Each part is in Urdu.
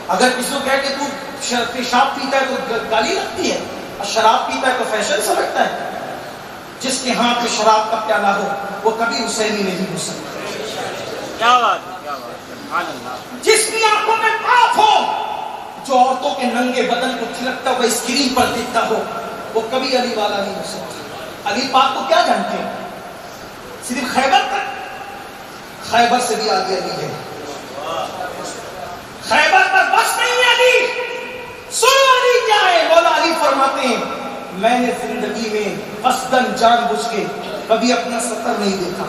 اگر کسی کو کہے کہ تو پیشاب پیتا ہے تو گالی لگتی ہے، اور شراب پیتا ہے تو فیشن سمجھتا ہے۔ جس کے ہاتھ میں شراب کا پیالہ ہو وہ کبھی حسینی نہیں ہو سکتا۔ کیا بات ہے، کیا بات ہے، سبحان اللہ۔ جس کی آنکھوں میں پاک ہو، جو عورتوں کے ننگے بدن کو تھلکتا ہوا اسکرین پر دیکھتا ہو، وہ کبھی علی والا نہیں ہو سکتا۔ علی پاک کو کیا جانتے ہیں؟ صرف خیبر تک، خیبر سے بھی آگے علی ہے۔ خیبر پر بس نہیں ہے علی۔ سنو علی کیا ہے؟ مولا علی فرماتے ہیں میں نے زندگی میں قصداً جان بوجھ کے کبھی اپنا سطر نہیں دیکھا۔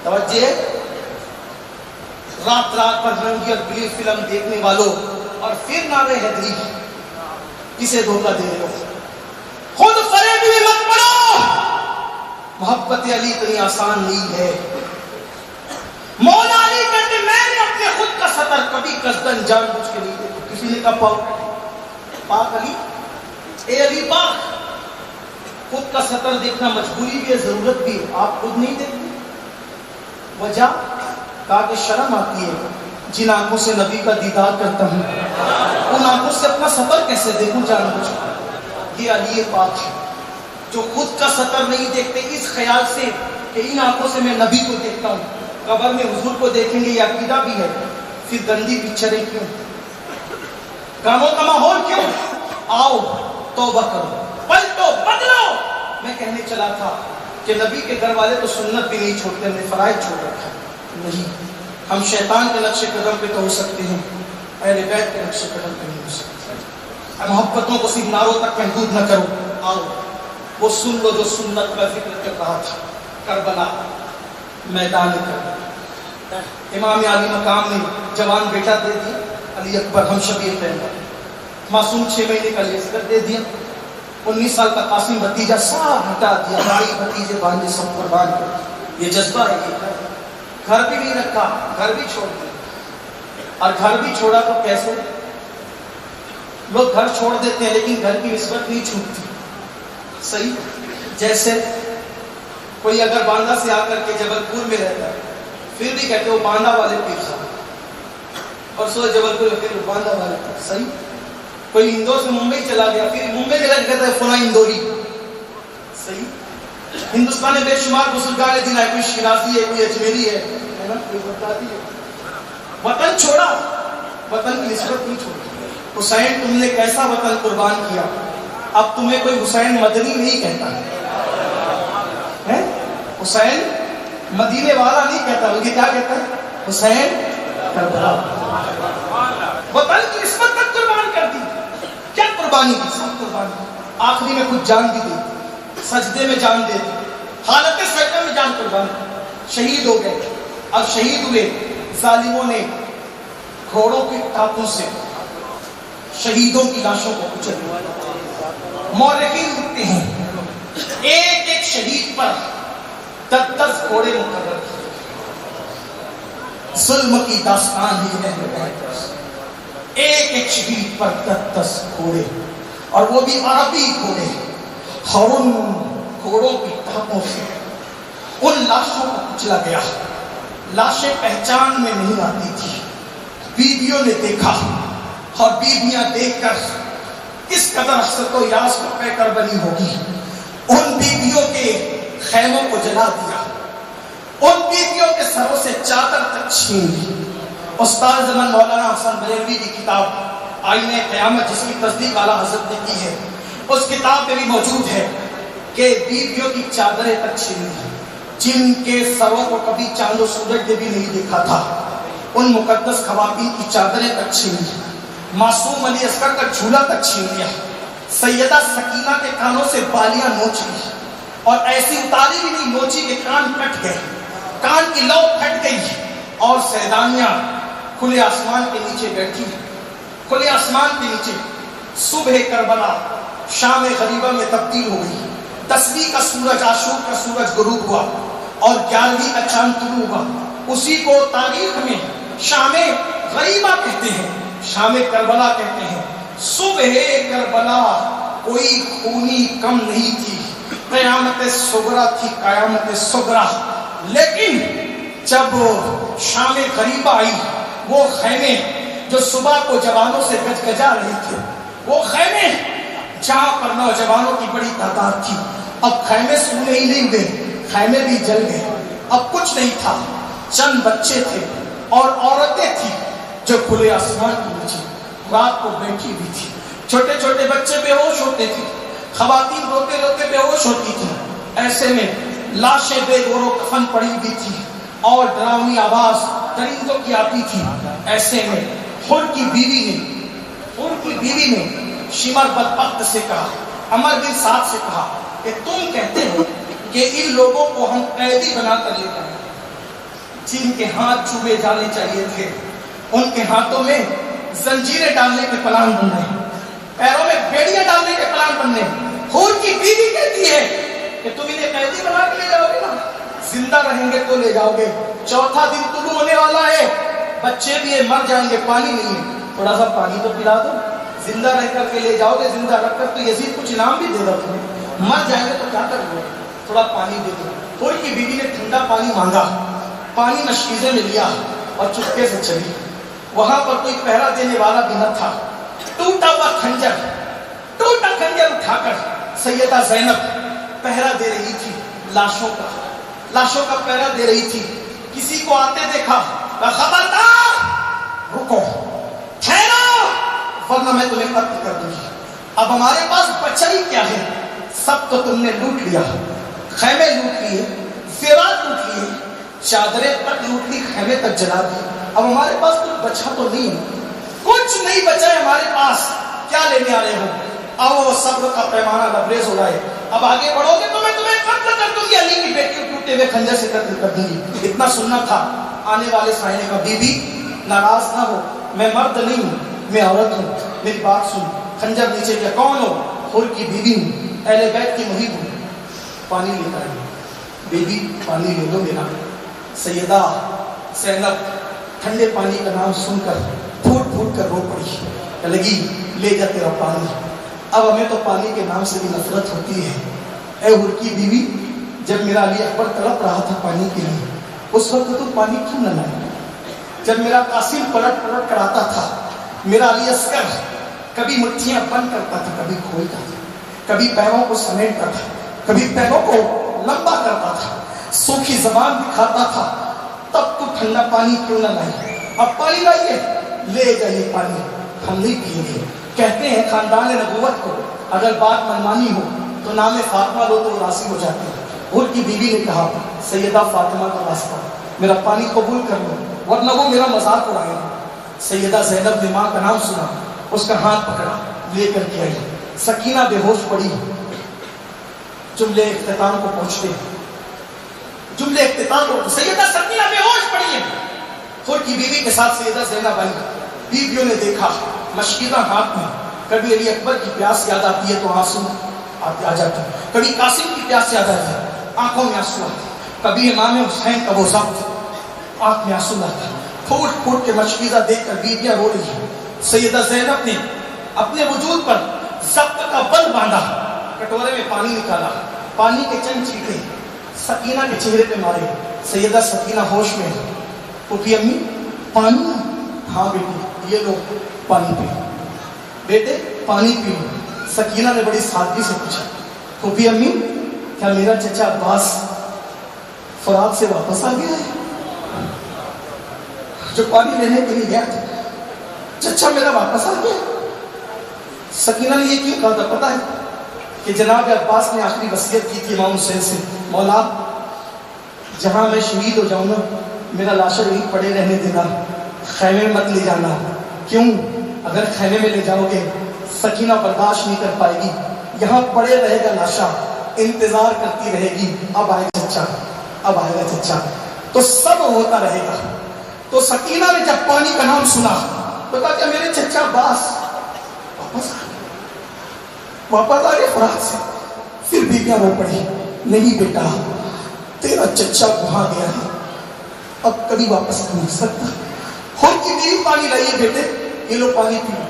توجہ، رات رات پر رنگی اور بلی فلم دیکھنے والوں اور پھر نعرے حیدری، کسے دھوکہ دے رہے ہو؟ خود فریب بھی مت پڑو۔ محبت علی اتنی آسان نہیں ہے۔ مولا علی کہتے میں نے اپنے خود کا سطر کبھی قصداً جان بوجھ کے نہیں دیکھا۔ کسی نے کہا پاک علی، اے علی پاک، خود کا سطر دیکھنا مجبوری بھی ہے، ضرورت بھی ہے، آپ خود نہیں دیکھتے؟ وجہ؟ کہا کہ شرم آتی ہے، جن آنکھوں سے نبی کا دیدار کرتا ہوں ان آنکھوں سے اپنا سطر کیسے دیکھوں جان بوجھ کر؟ یہ علی پاک ہے جو خود کا سطر نہیں دیکھتے اس خیال سے کہ ان آنکھوں سے میں نبی کو دیکھتا ہوں، قبر میں حضور کو دیکھیں گے، یہ عقیدہ بھی ہے۔ پھر گندی پکچریں کیوں؟ کاموں کا ماحول کیوں؟ آؤ توبہ کرو، پلٹو، بدلو۔ میں کہنے چلا تھا کہ نبی کے گھر والے تو سنت بھی نہیں چھوڑتے، ہم نے فرائض چھوڑ رکھا نہیں۔ ہم شیطان کے نقش قدم پہ تو ہو سکتے ہیں، اہل بیت کے نقش قدم پہ نہیں ہو سکتے۔ محبتوں کو صرف نعروں تک محدود نہ کرو، آؤ وہ سن لو جو سنت کا ذکر کر رہا تھا۔ کربلا، میدان کربلا، امام علی مقام نے جوان بیٹا دے دیا علی اکبر ہم شبیر پیغمبر، معصوم 6 مہینے کا لیسکر دے دیا، 19 سال کا قاسم بھتیجا سب ہٹا دیا، بھائی بھتیجے باندھے سب قربان کر دیا۔ یہ جذبہ ہے، یہ گھر بھی نہیں رکھا، گھر بھی چھوڑ دیا۔ اور گھر بھی چھوڑا تو کیسے؟ لوگ گھر چھوڑ دیتے ہیں لیکن گھر کی نسبت نہیں چھوٹتی، صحیح؟ جیسے کوئی اگر باندھا سے آ کر کے جبل پور میں رہتا ہے پھر بھی کہتے وہ باندھا والے پیر صاحب، اور سو جبل پور پھر باندھا والے پیر، صحیح؟ کوئی اندور سے ممبئی چلا گیا پھر ممبئی کے لگ کہتا ہے فلاں اندوری، صحیح؟ ہندوستان میں بے شمار بزرگان دین ہے، کوئی شیرازی ہے، کوئی اجمیری ہے نا، کوئی بغدادی ہے۔ وطن چھوڑا، وطن کی نسبت نہیں چھوڑی۔ حسین تم نے کیسا وطن قربان کیا، اب تمہیں کوئی حسین مدنی نہیں کہتا ہے، حسین مدینے والا نہیں کہتا، بلکہ کیا کہتا ہے؟ حسین کربلا۔ وطن کی نسبت تک قربان کر دی۔ کیا قربانی کی؟ سب قربانی۔ آخری میں کچھ جان بھی دے دی، سجدے میں جان دے دی، حالت سجدے میں جان قربان کی، شہید ہو گئے۔ اب شہید ہوئے، ظالموں نے گھوڑوں کے ٹانپوں سے شہیدوں کی لاشوں کو کچل دیا۔ مورخین لکھتے ہیں ایک ایک شہید پر 10 گھوڑے مقرر کیے۔ ظلم کی داستان ہی ہے، ایک ایک شہید پر 10 گھوڑے، اور وہ بھی عربی گھوڑے، اور ان گھوڑوں کی ٹانپوں سے ان لاشوں کو کچلا گیا۔ لاشیں پہچان میں نہیں آتی تھی، بیویوں نے دیکھا، اور بیویاں دیکھ کر کس قدر حسرت و یاس کو پے کر بنی ہوگی۔ ان بیویوں کے خیموں کو جلا دیا، ان بیویوں کے سروں سے چادر تک چھین لی۔ استاد زمان مولانا حسن بریلوی کی کتاب آئینہ قیامت، جس کی تصدیق اعلیٰ حضرت نے کی ہے، اس کتاب میں بھی موجود ہے کہ بیویوں کی چادریں تک چھین لی، جن کے سروں کو کبھی چاند و سورج نے بھی نہیں دیکھا تھا، ان مقدس خواتین کی چادریں تک چھین لی، معصوم علی اصغر کا جھولا تک چھین لیا، سیدہ سکینہ کے کانوں سے بالیاں نوچ لی، اور ایسی اتاری بھی نہیں نوچی کہ کان کٹ گئے، کان کی لو پھٹ گئی، اور سیدانیاں کھلے آسمان کے نیچے بیٹھی، کھلے آسمان کے نیچے۔ صبح کربلا شام غریبہ میں تبدیل ہو گئی، 10ویں کا سورج، عاشور کا سورج غروب ہوا، اور 11ویں کا چاند طلوع ہوا۔ اسی کو تاریخ میں شام غریبہ کہتے ہیں، شام کربلا کہتے ہیں۔ صبح کربلا کوئی خونی کم نہیں تھی، قیامت صغرا تھی، قیامت صغرا۔ لیکن جب شام غریبہ آئی، وہ خیمے جو صبح کو جوانوں سے گجگجا رہے تھے، وہ خیمے جہاں پر نوجوانوں کی بڑی تعداد تھی، اب خیمے سونے ہی نہیں ہوئے، خیمے بھی جل گئے، اب کچھ نہیں تھا، چند بچے تھے اور عورتیں تھیں جو کھلے آسمان کے نیچے رات کو بیٹھی ہوئی تھی، چھوٹے چھوٹے بچے بے ہوش ہوتے تھے، خواتین روتے روتے بے ہوش ہوتی تھی، ایسے میں لاشیں بے گور و کفن پڑی ہوئی تھی اور ڈراؤنی آواز درندوں کی آتی تھی۔ ایسے میں حر کی بیوی نے شمر بدبخت سے کہا، عمر بن سعد سے کہا کہ تم کہتے ہو کہ ان لوگوں کو ہم قیدی بنا کر لے جائیں، جن کے ہاتھ چوبے جانے چاہیے تھے ان کے ہاتھوں میں زنجیریں ڈالنے کے پلان بن رہے ہیں، پیروں میں بیڑیاں ڈالنے کے پلان بن رہے ہیں۔ حور کی بیوی کہتی ہے کہ تم انہیں قیدی بنا کے لے جاؤ گے نا، زندہ رہیں گے تو لے جاؤ گے، چوتھا دن طلوع ہونے والا ہے، بچے بھی مر جائیں گے، پانی نہیں ہے، تھوڑا سا پانی تو پلا دو، زندہ رہ کر کے لے جاؤ گے، زندہ رکھ کر تو یزید کچھ انعام بھی دے گا تمہیں، مر جائیں گے تو کیا کرو گے، تھوڑا پانی دے دو۔ حور کی بیوی نے ٹھنڈا پانی مانگا، پانی مشکیزے میں لیا اور چپکے سے چلی، وہاں پر کوئی پہرا دینے والا بھی نہ تھا، ٹوٹا ہوا خنجر اٹھا کر سیدہ زینب پہرا دے رہی تھی، لاشوں کا پہرا دے رہی تھی۔ کسی کو آتے دیکھا، خبردار رکو، ٹھہرو ورنہ میں تمہیں قتل کر دوں گی۔ اب ہمارے پاس بچا ہی کیا ہے، سب تو تم نے لوٹ لیا، خیمے لوٹ لیے، زیورات لوٹ لیے، چادریں تک لوٹ لی، خیمے تک جلا دی، اب ہمارے پاس کچھ بچا تو نہیں ہے، کچھ نہیں بچا ہے ہمارے پاس، کیا لینے آ رہے ہو؟ آؤ صبر کا پیمانہ لبریز ہو رہا ہے، اب آگے بڑھو گے تو میں تمہیں قتل کر دوں گی، علی کی بیٹی کو ٹوٹے ہوئے خنجر سے قتل کر دوں گی۔ اتنا سننا تھا آنے والے سائنے کا، بی بی ناراض نہ ہو، میں مرد نہیں ہوں، میں عورت ہوں، میری بات سن، خنجر نیچے کیا، کون ہو؟ حور کی بیوی ہوں، اہل بیت کی محب ہوں، پانی لے کر آئی، بی بی پانی لے لو میرا۔ سیدہ زینب ٹھنڈے پانی کا نام سن کر پھوٹ پھوٹ کر رو پڑی، کہ لگی لے جا تیرا پانی، اب ہمیں تو پانی کے نام سے بھی نفرت ہوتی ہے۔ اے حور کی بیوی، جب میرا علی اکبر تڑپ رہا تھا پانی کے لیے، اس وقت تو پانی کیوں نہ لائی؟ جب میرا قاسم پلٹ پلٹ کر آتا تھا، میرا علی عسکر کبھی مٹھیاں بند کرتا تھا، کبھی کھولتا تھا، کبھی پیروں کو سمیٹتا تھا، کبھی پیروں کو لمبا کرتا تھا، سوکھی زبان دکھاتا تھا، تب تو ٹھنڈا پانی کیوں نہ لائی؟ اب پانی لائیے، لے جائیے پانی، ہم نہیں پییں گے۔ کہتے ہیں خاندان نبوت کو اگر بات منمانی ہو تو نام فاطمہ لو تو راضی ہو جاتے ہیں۔ حور کی بیوی نے کہا، سیدہ فاطمہ کا واسطہ میرا پانی قبول کر لو ورنہ وہ میرا مذاق اڑائے گا۔ سیدہ زینب نے ماں کا نام سنا، اس کا ہاتھ پکڑا، لے کر کے آئی۔ سکینہ بے ہوش پڑی، جملے اختتام کو پہنچتے ہیں، جملے اختتام کو، سیدہ سکینہ بے ہوش پڑی ہے، حور کی بیوی کے ساتھ سیدہ زینب آئی، بیویوں نے دیکھا مشکیزہ ہاتھ میں، کبھی علی اکبر کی پیاس یاد آتی ہے تو آنسو آ جاتا ہے، کبھی قاسم کی پیاس یاد آتی ہے آنکھوں میں آنسو آتے، کبھی امام حسین کا وہ ضبط آنکھ میں آنسو آتا، پھوٹ پھوٹ کے مشکیزہ دیکھ کر بیویاں رو رہی ہیں۔ سیدہ زینب نے اپنے وجود پر ضبط کا بند باندھا، کٹورے میں پانی نکالا، پانی کے چند چھینٹے سکینہ کے چہرے پہ مارے۔ سیدہ سکینہ ہوش میں، پھوپھی امی پانی؟ ہاں بیٹی، یہ لو پانی پی، بیٹے پانی پی۔ سکینہ نے بڑی سادگی سے پوچھا، پھوپھی امی کیا میرا چچا عباس فرات سے واپس آ گیا ہے؟ جو پانی لینے کے لیے گیا تھا، چچا میرا واپس آ گیا؟ سکینہ نے یہ کیوں کہا تھا پتہ ہے؟ کہ جناب عباس نے آخری وصیت کی تھی امام حسین سے، مولا جہاں میں شہید ہو جاؤں نا، میرا لاشا یہیں پڑے رہنے دینا، خیمے میں مت لے جانا۔ کیوں؟ اگر خیمے میں لے جاؤ گے سکینہ برداشت نہیں کر پائے گی، یہاں پڑے رہے گا لاشا، انتظار کرتی رہے گی، اب آئے گا چچا، اب آئے گا چچا، تو سب ہوتا رہے گا۔ تو سکینہ نے جب پانی کا نام سنا تو کہا کہ میرے چچا عباس واپس آ گئے فرات سے۔ پھر بیویاں رو پڑی، نہیں بیٹا تیرا چچا وہاں گیا ہے، اب کبھی واپس نہیں آ سکتا۔ حور کی بیوی پانی لائیے بیٹے، یہ لو پانی پی لو،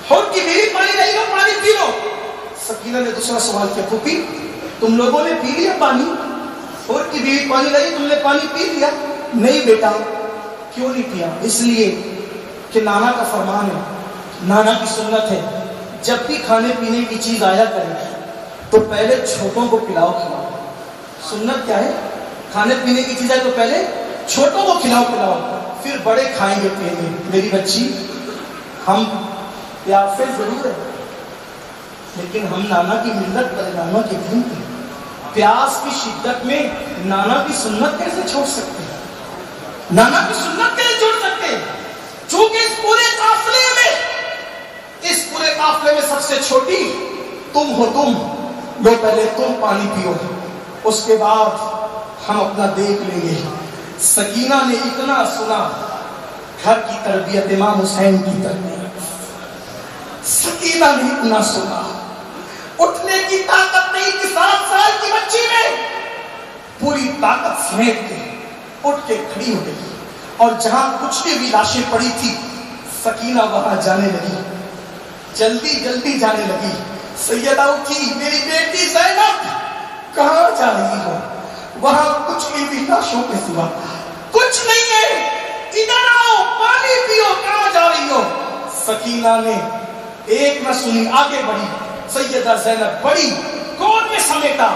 حور کی بیوی پانی لائی، لو پانی پی لو۔ سکینہ نے دوسرا سوال کیا، پھوپھی تم لوگوں نے پی لیا پانی؟ حور کی بیوی پانی لائی، تم نے پانی پی لیا؟ نہیں بیٹا۔ کیوں نہیں پیا؟ اس لیے کہ نانا کا فرمان ہے، نانا کی سنت ہے، جب بھی کھانے پینے کی چیز آیا کرے تو پہلے چھوٹوں کو کھلاؤ کھلاؤ۔ سنت کیا ہے؟ کھانے پینے کی چیز ہے تو پہلے چھوٹوں کو کھلاؤ کھلاؤ، پھر بڑے کھائیں گے پیئیں گے۔ میری بچی، ہم پیاسے ضرور ہیں لیکن ہم نانا کی ملت بڑے نانا کے دین کی، پیاس کی شدت میں نانا کی سنت کیسے چھوڑ سکتے ہیں؟ نانا کی سنت کیسے چھوڑ سکتے ہیں؟ چونکہ اس پورے قافلے میں سب سے چھوٹی تم ہو، تم لو، پہلے تم پانی پیو، اس کے بعد ہم اپنا دیکھ لیں گے۔ سکینہ نے اتنا سنا، گھر کی تربیت، امام حسین کی تربیت، سکینہ نے اتنا سنا، اٹھنے کی طاقت نہیں تھی 7 سال کی بچی میں، پوری طاقت سمیٹ کے اٹھ کے کھڑی ہو گئی، اور جہاں کچھ بھی لاشیں پڑی تھی سکینہ وہاں جانے لگی، جلدی جلدی جانے لگی۔ سیدہ اٹھی، میری بیٹی زینب کہاں جا رہی ہو؟ وہاں کچھ بھی لاشوں کے سوا کچھ نہیں ہے، ادھر آؤ پانی پیو، کہاں جا رہی ہو؟ سکینہ نے ایک نہ سنی، آگے بڑھی، سیدہ زینب بڑی، گود میں سمیٹا،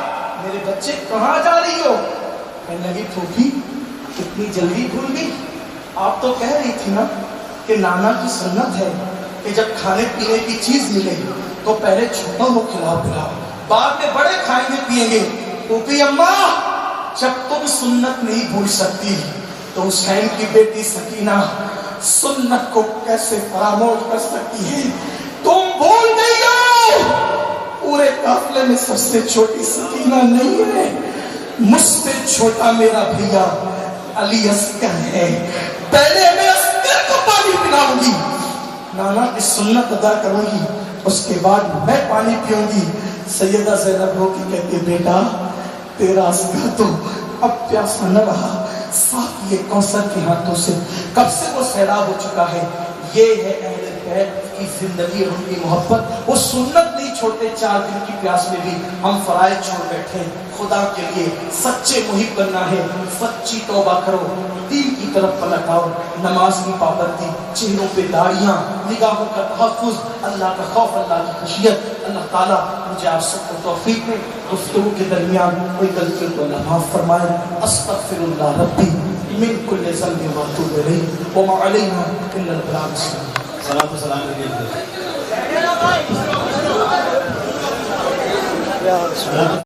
میرے بچے کہاں جا رہی ہو؟ کہنے لگی پھوپھی کتنی جلدی بھول گئی، آپ تو کہہ رہی تھی نا کہ نانا کی سنت ہے کہ جب کھانے پینے کی چیز ملے تو پہلے چھوٹوں کو کھلاؤ پلاؤ، بعد میں بڑے کھائیں گے پیئیں گے۔ پھوپھی اماں، جب تم سنت نہیں بھول سکتی تو حسین کی بیٹی سکینہ سنت کو کیسے فراموش کر سکتی ہے؟ تم بھول گئی ہو، پورے قافلے میں سب سے چھوٹی سکینہ نہیں ہے، مجھ سے چھوٹا میرا بھیا علی اصغر ہے، پہلے میں اصغر کو پانی پلاؤں گی، نانا کی سنت ادا کروں گی، اس کے بعد میں پانی پیوں گی۔ سیدہ زینب رو کی کہتی ہے بیٹا تیرا اصغر تو اب پیاسا نہ رہا، صاف یہ کوثر کے ہاتھوں سے کب سے وہ سیراب ہو چکا ہے۔ یہ ہے اہل بیت کی زندگی اور ان کی محبت، وہ سنت نہیں چھوڑتے، 4 دن کی پیاس میں بھی ہم فرائض چھوڑ بیٹھے۔ خدا کے لیے سچے محب بننا ہے، سچی توبہ کرو، دین کی طرف پلٹ آؤ، نماز کی پابندی، چہروں پہ داڑیاں، نگاہوں کا تحفظ، اللہ کا خوف، اللہ کی خشیت۔ اللہ تعالیٰ مجھے آپ سب کو توفیق دے، گفتگو کے درمیان کوئی غلطی کو اللہ معاف فرمائے۔ استغفر اللہ ربی من کل ذنب واتوب الیہ وما علینا الا البلاغ۔ صلاۃ و سلام علیہ